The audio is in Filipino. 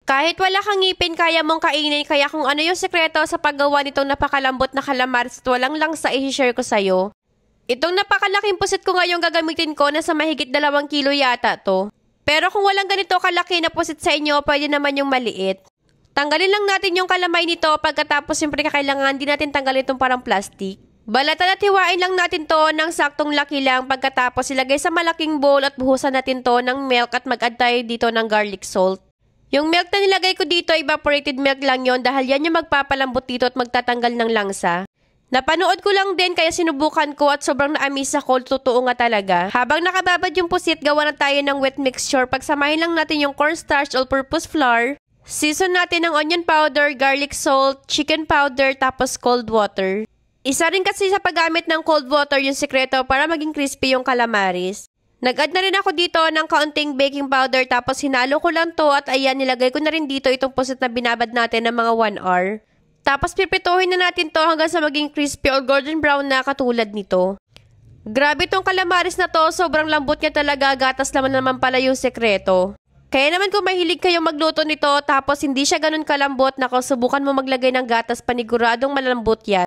Kahit wala kang ngipin, kaya mong kainin, kaya kung ano yung sekreto sa paggawa nitong napakalambot na calamares at walang langsa, i-share ko sa'yo. Itong napakalaking pusit ko ngayong gagamitin ko, nasa mahigit 2 kilo yata to. Pero kung walang ganito kalaki na pusit sa inyo, pwede naman yung maliit. Tanggalin lang natin yung kalamay nito, pagkatapos siyempre kailangan din natin tanggalin itong parang plastic. Balatan at hiwain lang natin to ng saktong laki lang, pagkatapos ilagay sa malaking bowl at buhusan natin to ng milk at mag-add tayo dito ng garlic salt. Yung milk na nilagay ko dito, evaporated milk lang yon dahil yan yung magpapalambot dito at magtatanggal ng langsa. Napanood ko lang din kaya sinubukan ko at sobrang na-amaze ako, totoo nga talaga. Habang nakababad yung pusit, gawa na tayo ng wet mixture. Pagsamahin lang natin yung cornstarch, all-purpose flour. Season natin ng onion powder, garlic salt, chicken powder, tapos cold water. Isa rin kasi sa paggamit ng cold water yung sekreto para maging crispy yung calamares. Nag-add na rin ako dito ng kaunting baking powder tapos hinalo ko lang to at ayan nilagay ko na rin dito itong pusit na binabad natin ng mga 1 hour. Tapos pipituhin na natin to hanggang sa maging crispy or golden brown na katulad nito. Grabe tong calamares na to, sobrang lambot niya talaga, gatas naman pala yung sekreto. Kaya naman kung mahilig kayong magluto nito tapos hindi siya ganun kalambot, nako subukan mo maglagay ng gatas, paniguradong malambot yan.